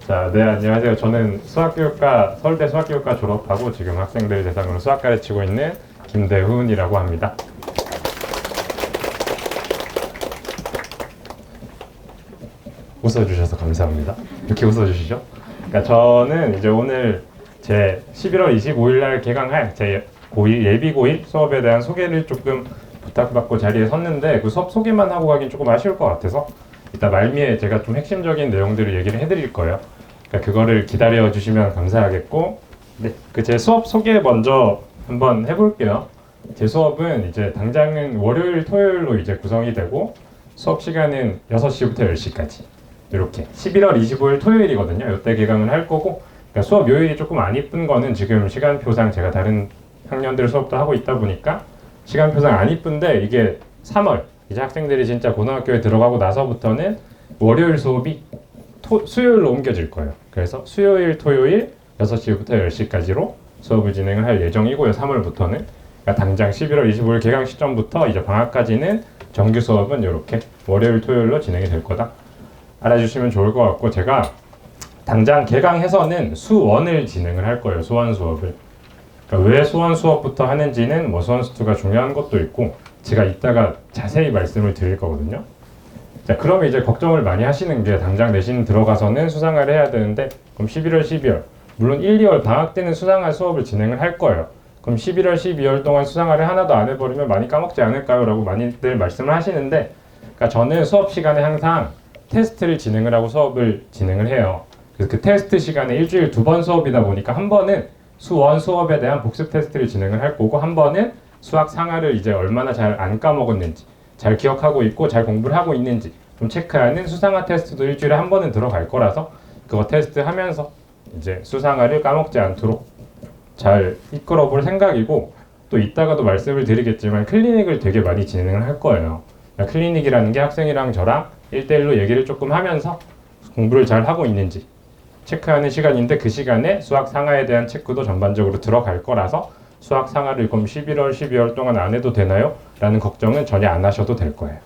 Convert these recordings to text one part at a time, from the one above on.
자, 네, 안녕하세요. 저는 서울대 수학교육과 졸업하고 지금 학생들 대상으로 수학 가르치고 있는 김대훈이라고 합니다. 웃어주셔서 감사합니다. 이렇게 웃어주시죠? 그러니까 저는 이제 오늘 제 11월 25일 날 개강할 제 예비 고1 수업에 대한 소개를 조금 부탁받고 자리에 섰는데 그 수업 소개만 하고 가긴 조금 아쉬울 것 같아서 이따 말미에 제가 좀 핵심적인 내용들을 얘기를 해드릴 거예요. 그러니까 그거를 기다려 주시면 감사하겠고, 네, 그 제 수업 소개 먼저 한번 해볼게요. 제 수업은 이제 당장은 월요일, 토요일로 이제 구성이 되고 수업 시간은 6시부터 10시까지 이렇게 11월 25일 토요일이거든요. 이때 개강을 할 거고, 그러니까 수업 요일이 조금 안 이쁜 거는 지금 시간표상 제가 다른 학년들 수업도 하고 있다 보니까 시간표상 안 이쁜데 이게 3월 이제 학생들이 진짜 고등학교에 들어가고 나서부터는 월요일 수업이 수요일로 옮겨질 거예요. 그래서 수요일, 토요일 6시부터 10시까지로 수업을 진행을 할 예정이고요. 3월부터는. 그러니까 당장 11월 25일 개강 시점부터 이제 방학까지는 정규 수업은 이렇게 월요일, 토요일로 진행이 될 거다. 알아주시면 좋을 것 같고, 제가 당장 개강해서는 수원을 진행을 할 거예요. 수원 수업을. 그러니까 왜 수원 수업부터 하는지는 뭐 수원 수투가 중요한 것도 있고 제가 이따가 자세히 말씀을 드릴 거거든요. 자, 그러면 이제 걱정을 많이 하시는 게 당장 내신 들어가서는 수상을 해야 되는데 그럼 11월, 12월 물론 1, 2월 방학 때는 수상할 수업을 진행을 할 거예요. 그럼 11월, 12월 동안 수상을 하나도 안 해버리면 많이 까먹지 않을까요? 라고 많이들 말씀을 하시는데, 그러니까 저는 수업 시간에 항상 테스트를 진행을 하고 수업을 진행을 해요. 그래서 그 테스트 시간에 일주일 2번 수업이다 보니까 한 번은 수원 수업에 대한 복습 테스트를 진행을 할 거고, 한 번은 수학 상하를 이제 얼마나 잘 안 까먹었는지, 잘 기억하고 있고 잘 공부를 하고 있는지 좀 체크하는 수상하 테스트도 일주일에 한 번은 들어갈 거라서 그거 테스트 하면서 이제 수상하를 까먹지 않도록 잘 이끌어 볼 생각이고, 또 이따가도 말씀을 드리겠지만 클리닉을 되게 많이 진행을 할 거예요. 그러니까 클리닉이라는 게 학생이랑 저랑 1대1로 얘기를 조금 하면서 공부를 잘 하고 있는지 체크하는 시간인데, 그 시간에 수학 상하에 대한 체크도 전반적으로 들어갈 거라서 수학 상하를 그럼 11월, 12월 동안 안 해도 되나요? 라는 걱정은 전혀 안 하셔도 될 거예요.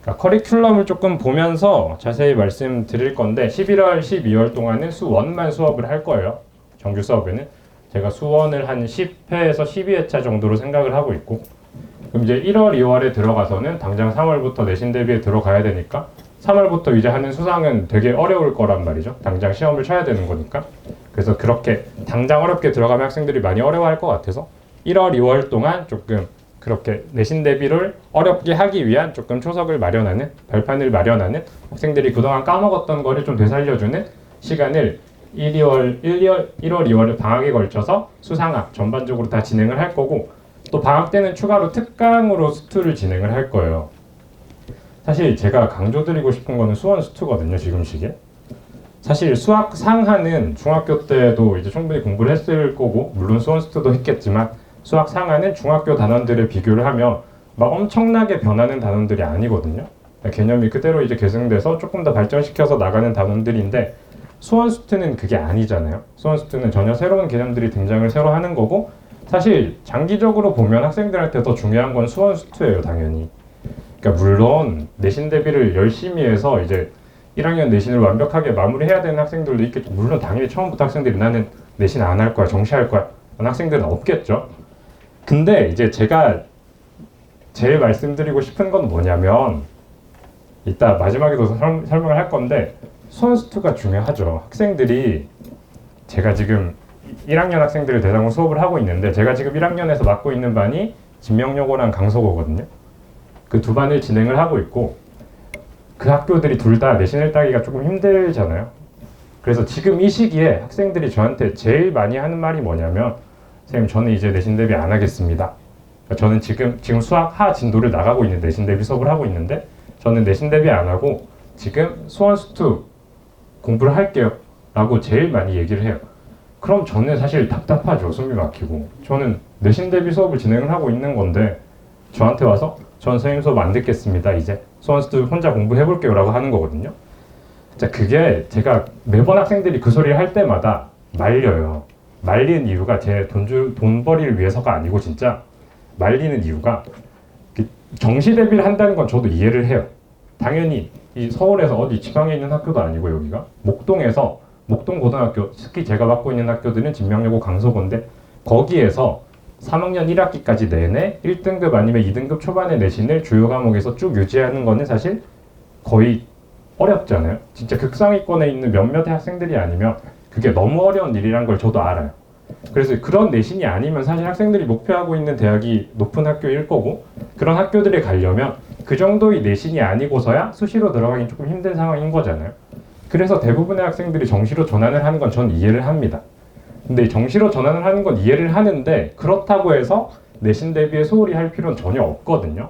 그러니까 커리큘럼을 조금 보면서 자세히 말씀드릴 건데, 11월, 12월 동안은 수원만 수업을 할 거예요. 정규 수업에는. 제가 수원을 한 10회에서 12회차 정도로 생각을 하고 있고, 그럼 이제 1월, 2월에 들어가서는 당장 3월부터 내신 대비에 들어가야 되니까 3월부터 이제 하는 수상은 되게 어려울 거란 말이죠. 당장 시험을 쳐야 되는 거니까. 그래서 그렇게 당장 어렵게 들어가면 학생들이 많이 어려워할 것 같아서 1월, 2월 동안 조금 그렇게 내신 대비를 어렵게 하기 위한 조금 초석을 마련하는, 발판을 마련하는, 학생들이 그동안 까먹었던 거를 좀 되살려주는 시간을 1월, 2월 방학에 걸쳐서 수상학 전반적으로 다 진행을 할 거고, 또 방학 때는 추가로 특강으로 수투를 진행을 할 거예요. 사실 제가 강조드리고 싶은 거는 수원 수투거든요, 지금 시기에. 사실 수학 상하는 중학교 때도 이제 충분히 공부를 했을 거고, 물론 수원 수투도 했겠지만 수학 상하는 중학교 단원들을 비교를 하면 막 엄청나게 변하는 단원들이 아니거든요. 개념이 그대로 이제 계승돼서 조금 더 발전시켜서 나가는 단원들인데, 수원 수투는 그게 아니잖아요. 수원 수투는 전혀 새로운 개념들이 등장을 새로 하는 거고, 사실 장기적으로 보면 학생들한테 더 중요한 건 수원 수투예요, 당연히. 그러니까 물론 내신 대비를 열심히 해서 이제 1학년 내신을 완벽하게 마무리해야 되는 학생들도 있겠죠. 물론 당연히 처음부터 학생들이 나는 내신 안 할 거야, 정시할 거야 하는 학생들은 없겠죠. 근데 이제 제가 제일 말씀드리고 싶은 건 뭐냐면, 이따 마지막에도 설명을 할 건데 수원 수투가 중요하죠. 학생들이, 제가 지금 1학년 학생들을 대상으로 수업을 하고 있는데, 제가 지금 1학년에서 맡고 있는 반이 진명여고랑 강서고거든요. 그 두 반을 진행을 하고 있고, 그 학교들이 둘 다 내신을 따기가 조금 힘들잖아요. 그래서 지금 이 시기에 학생들이 저한테 제일 많이 하는 말이 뭐냐면, 선생님 저는 이제 내신 대비 안 하겠습니다. 그러니까 저는 지금 수학 하 진도를 나가고 있는 내신 대비 수업을 하고 있는데 저는 내신 대비 안 하고 지금 수원 수투 공부를 할게요 라고 제일 많이 얘기를 해요. 그럼 저는 사실 답답하죠. 숨이 막히고. 저는 내신 대비 수업을 진행을 하고 있는 건데 저한테 와서 전 선생님 수업 안 듣겠습니다, 이제 수원 수투 혼자 공부해 볼게요 라고 하는 거거든요. 자, 그게 제가 매번 학생들이 그 소리를 할 때마다 말려요. 말리는 이유가 제 돈벌이를 위해서가 아니고, 진짜 말리는 이유가 정시 대비를 한다는 건 저도 이해를 해요. 당연히 이 서울에서 어디 지방에 있는 학교도 아니고 여기가 목동에서 목동 고등학교, 특히 제가 맡고 있는 학교들은 진명여고 강서고인데 거기에서 3학년 1학기까지 내내 1등급 아니면 2등급 초반의 내신을 주요 과목에서 쭉 유지하는 거는 사실 거의 어렵잖아요. 진짜 극상위권에 있는 몇몇 학생들이 아니면 그게 너무 어려운 일이란 걸 저도 알아요. 그래서 그런 내신이 아니면 사실 학생들이 목표하고 있는 대학이 높은 학교일 거고 그런 학교들에 가려면 그 정도의 내신이 아니고서야 수시로 들어가긴 조금 힘든 상황인 거잖아요. 그래서 대부분의 학생들이 정시로 전환을 하는 건 전 이해를 합니다. 근데 정시로 전환을 하는 건 이해를 하는데 그렇다고 해서 내신 대비에 소홀히 할 필요는 전혀 없거든요.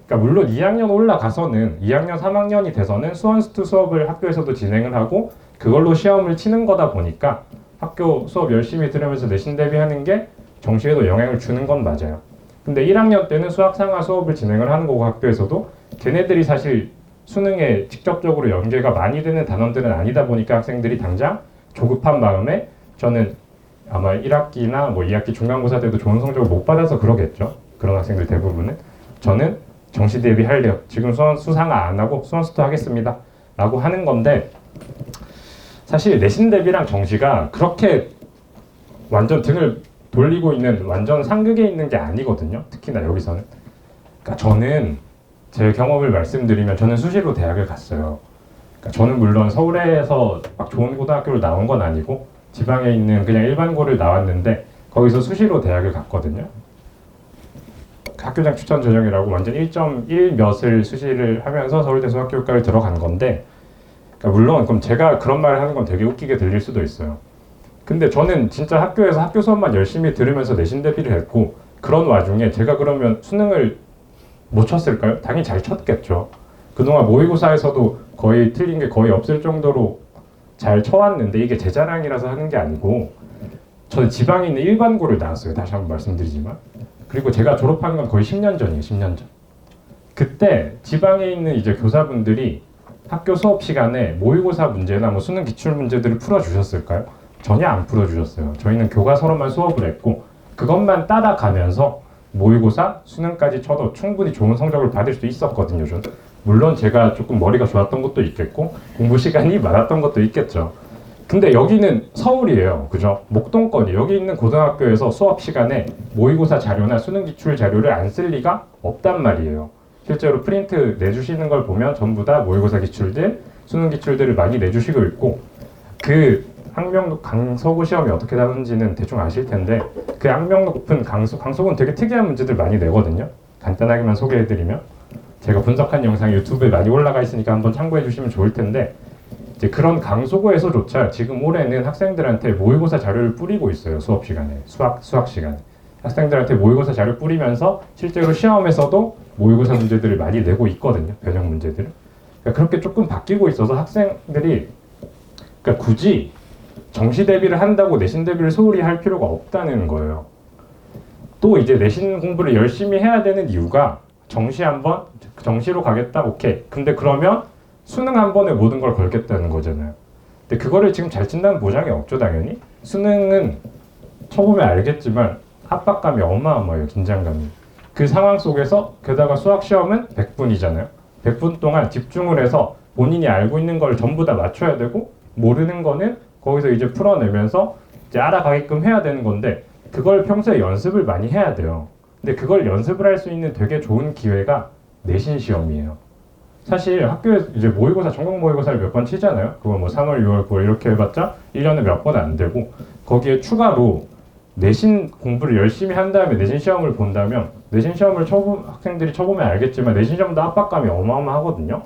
그러니까 물론 2학년 올라가서는 2학년 3학년이 돼서는 수원스투 수업을 학교에서도 진행을 하고 그걸로 시험을 치는 거다 보니까 학교 수업 열심히 들으면서 내신 대비하는 게 정시에도 영향을 주는 건 맞아요. 근데 1학년 때는 수학 상하 수업을 진행을 하는 거고 학교에서도 걔네들이 사실 수능에 직접적으로 연계가 많이 되는 단원들은 아니다 보니까 학생들이 당장 조급한 마음에 저는 아마 1학기나 뭐 2학기 중간고사 때도 좋은 성적을 못 받아서 그러겠죠. 그런 학생들 대부분은 저는 정시 대비할래요. 지금 수상하 안 하고 수원스투 하겠습니다. 라고 하는 건데 사실 내신 대비랑 정시가 그렇게 완전 등을 돌리고 있는 완전 상극에 있는 게 아니거든요. 특히나 여기서는. 그러니까 저는 제 경험을 말씀드리면 저는 수시로 대학을 갔어요. 그러니까 저는 물론 서울에서 막 좋은 고등학교를 나온 건 아니고 지방에 있는 그냥 일반고를 나왔는데 거기서 수시로 대학을 갔거든요. 학교장 추천 전형이라고 완전 1.1 몇을 수시를 하면서 서울대 수학교육과를 들어간 건데 그러니까 물론 그럼 제가 그런 말을 하는 건 되게 웃기게 들릴 수도 있어요. 근데 저는 진짜 학교에서 학교 수업만 열심히 들으면서 내신 대비를 했고 그런 와중에 제가 그러면 수능을 못 쳤을까요? 당연히 잘 쳤겠죠. 그동안 모의고사에서도 거의 틀린 게 거의 없을 정도로 잘 쳐왔는데 이게 제 자랑이라서 하는 게 아니고 저는 지방에 있는 일반고를 나왔어요. 다시 한번 말씀드리지만. 그리고 제가 졸업한 건 거의 10년 전이에요. 10년 전. 그때 지방에 있는 이제 교사분들이 학교 수업 시간에 모의고사 문제나 뭐 수능 기출 문제들을 풀어주셨을까요? 전혀 안 풀어주셨어요. 저희는 교과서로만 수업을 했고 그것만 따라가면서 모의고사, 수능까지 쳐도 충분히 좋은 성적을 받을 수 있었거든요. 저는. 물론 제가 조금 머리가 좋았던 것도 있겠고 공부 시간이 많았던 것도 있겠죠. 근데 여기는 서울이에요. 그죠? 목동권이 여기 있는 고등학교에서 수업 시간에 모의고사 자료나 수능 기출 자료를 안 쓸 리가 없단 말이에요. 실제로 프린트 내주시는 걸 보면 전부 다 모의고사 기출들, 수능 기출들을 많이 내주시고 있고 그 학명록 강서구 시험이 어떻게 나오는지는 대충 아실 텐데 그 학명 높은 강서구는 되게 특이한 문제들 많이 내거든요. 간단하게만 소개해드리면 제가 분석한 영상이 유튜브에 많이 올라가 있으니까 한번 참고해 주시면 좋을 텐데 이제 그런 강서구에서조차 지금 올해는 학생들한테 모의고사 자료를 뿌리고 있어요. 수업 시간에 수학 시간에 학생들한테 모의고사 자료 뿌리면서 실제로 시험에서도 모의고사 문제들을 많이 내고 있거든요. 변형 문제들을. 그러니까 그렇게 조금 바뀌고 있어서 학생들이 그러니까 굳이 정시 대비를 한다고 내신 대비를 소홀히 할 필요가 없다는 거예요. 또 이제 내신 공부를 열심히 해야 되는 이유가 정시로 가겠다, 오케이. 근데 그러면 수능 한 번에 모든 걸 걸겠다는 거잖아요. 근데 그거를 지금 잘 친다는 보장이 없죠, 당연히. 수능은 쳐보면 알겠지만 압박감이 어마어마해요, 긴장감이. 그 상황 속에서 게다가 수학 시험은 100분이잖아요. 100분 동안 집중을 해서 본인이 알고 있는 걸 전부 다 맞춰야 되고 모르는 거는 거기서 이제 풀어내면서 이제 알아가게끔 해야 되는 건데 그걸 평소에 연습을 많이 해야 돼요. 근데 그걸 연습을 할 수 있는 되게 좋은 기회가 내신 시험이에요. 사실 학교에서 이제 모의고사, 전국 모의고사를 몇 번 치잖아요. 그거 뭐 3월, 6월, 9월 이렇게 해봤자 1년에 몇 번 안 되고 거기에 추가로 내신 공부를 열심히 한 다음에 내신 시험을 본다면 내신 시험을 학생들이 쳐보면 알겠지만 내신 시험도 압박감이 어마어마하거든요.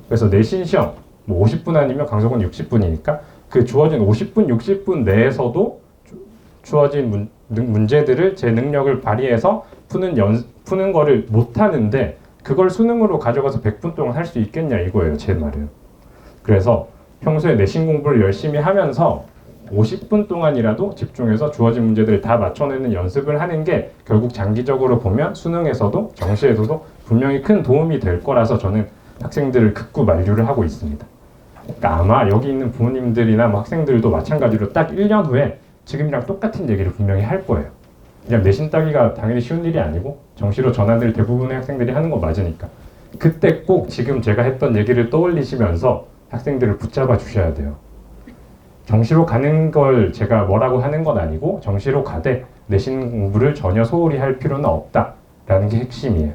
그래서 내신 시험 뭐 50분 아니면 강서구는 60분이니까 그 주어진 50분, 60분 내에서도 주어진 문제들을 제 능력을 발휘해서 푸는 거를 못 하는데 그걸 수능으로 가져가서 100분 동안 할 수 있겠냐 이거예요. 제 말은. 그래서 평소에 내신 공부를 열심히 하면서 50분 동안이라도 집중해서 주어진 문제들을 다 맞춰내는 연습을 하는 게 결국 장기적으로 보면 수능에서도 정시에서도 분명히 큰 도움이 될 거라서 저는 학생들을 극구 만류를 하고 있습니다. 그러니까 아마 여기 있는 부모님들이나 뭐 학생들도 마찬가지로 딱 1년 후에 지금이랑 똑같은 얘기를 분명히 할 거예요. 그냥 내신 따기가 당연히 쉬운 일이 아니고 정시로 전환을 대부분의 학생들이 하는 거 맞으니까. 그때 꼭 지금 제가 했던 얘기를 떠올리시면서 학생들을 붙잡아 주셔야 돼요. 정시로 가는 걸 제가 뭐라고 하는 건 아니고 정시로 가되 내신 공부를 전혀 소홀히 할 필요는 없다라는 게 핵심이에요.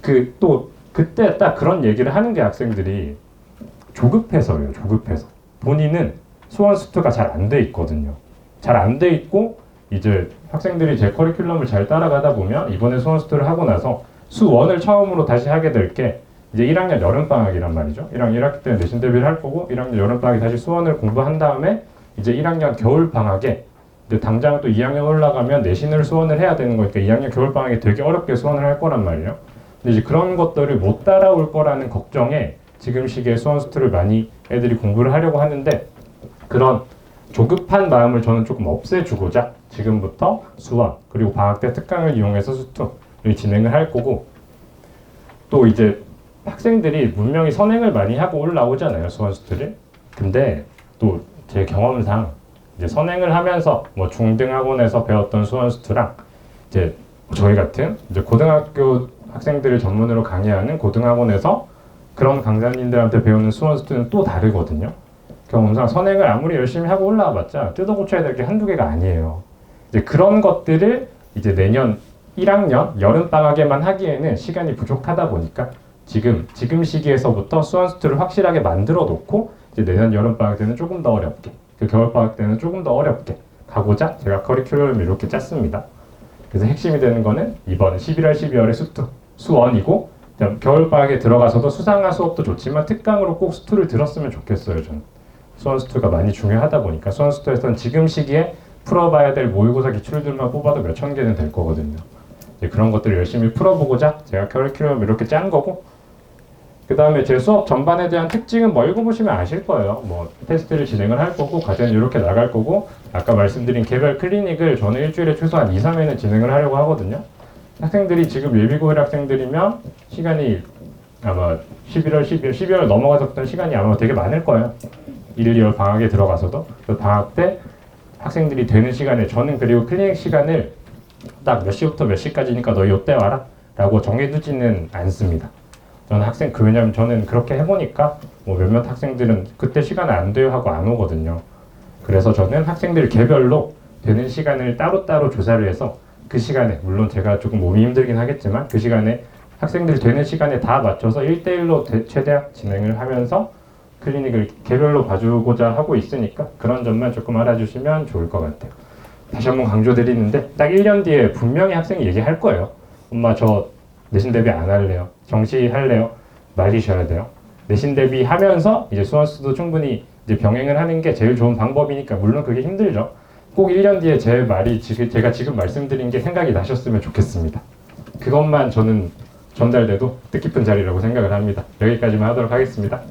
그때 딱 그런 얘기를 하는 게 학생들이 조급해서요. 조급해서. 본인은 수원 스투가 잘 안 돼 있거든요. 잘 안 돼 있고 이제 학생들이 제 커리큘럼을 잘 따라가다 보면 이번에 수원 스투를 하고 나서 수1을 처음으로 다시 하게 될 게 이제 1학년 여름방학이란 말이죠. 1학년 1학기 때는 내신 대비를 할 거고 1학년 여름방학에 다시 수원을 공부한 다음에 이제 1학년 겨울방학에 근데 당장 또 2학년 올라가면 내신을 수원을 해야 되는 거니까 2학년 겨울방학에 되게 어렵게 수원을 할 거란 말이에요. 근데 이제 그런 것들을 못 따라올 거라는 걱정에 지금 시기에 수원 스투를 많이 애들이 공부를 하려고 하는데 그런 조급한 마음을 저는 조금 없애주고자 지금부터 수원 그리고 방학 때 특강을 이용해서 수투를 진행을 할 거고 또 이제 학생들이 분명히 선행을 많이 하고 올라오잖아요 수원 스투를. 근데 또 제 경험상 이제 선행을 하면서 뭐 중등학원에서 배웠던 수원 스투랑 이제 저희 같은 이제 고등학교 학생들을 전문으로 강의하는 고등학원에서 그런 강사님들한테 배우는 수원 스투는 또 다르거든요. 경험상 선행을 아무리 열심히 하고 올라와봤자 뜯어 고쳐야 될 게 한두 개가 아니에요. 이제 그런 것들을 이제 내년 1학년 여름방학에만 하기에는 시간이 부족하다 보니까 지금 시기에서부터 수원 스투를 확실하게 만들어 놓고 이제 내년 여름방학 때는 조금 더 어렵게 그 겨울방학 때는 조금 더 어렵게 가고자 제가 커리큘럼을 이렇게 짰습니다. 그래서 핵심이 되는 거는 이번 11월 12월에 수원이고 겨울방학에 들어가서도 수상화 수업도 좋지만 특강으로 꼭 스투를 들었으면 좋겠어요. 저는 수원 스투가 많이 중요하다 보니까 수원 스투에서는 지금 시기에 풀어봐야 될 모의고사 기출들만 뽑아도 몇천 개는 될 거거든요. 이제 그런 것들을 열심히 풀어보고자 제가 커리큘럼을 이렇게 짠 거고 그 다음에 제 수업 전반에 대한 특징은 뭐 읽어보시면 아실 거예요. 뭐 테스트를 진행을 할 거고 과제는 이렇게 나갈 거고 아까 말씀드린 개별 클리닉을 저는 일주일에 최소한 2, 3회는 진행을 하려고 하거든요. 학생들이 지금 예비고일 학생들이면 시간이 아마 11월, 12월 넘어가서부터 시간이 아마 되게 많을 거예요. 1, 2월 방학에 들어가서도. 그 방학 때 학생들이 되는 시간에 저는 그리고 클리닉 시간을 딱 몇 시부터 몇 시까지니까 너 이때 와라 라고 정해두지는 않습니다. 저는 왜냐면 저는 그렇게 해보니까 뭐 몇몇 학생들은 그때 시간 안 돼요 하고 안 오거든요. 그래서 저는 학생들 개별로 되는 시간을 따로따로 조사를 해서 그 시간에 물론 제가 조금 몸이 힘들긴 하겠지만 그 시간에 학생들이 되는 시간에 다 맞춰서 1대1로 최대한 진행을 하면서 클리닉을 개별로 봐주고자 하고 있으니까 그런 점만 조금 알아주시면 좋을 것 같아요. 다시 한번 강조드리는데 딱 1년 뒤에 분명히 학생이 얘기할 거예요. 엄마 저 내신 대비 안 할래요. 정시 할래요. 말리셔야 돼요. 내신 대비 하면서 이제 수원 스투도 충분히 이제 병행을 하는 게 제일 좋은 방법이니까 물론 그게 힘들죠. 꼭 1년 뒤에 제 말이 제가 지금 말씀드린 게 생각이 나셨으면 좋겠습니다. 그것만 저는 전달돼도 뜻깊은 자리라고 생각을 합니다. 여기까지만 하도록 하겠습니다.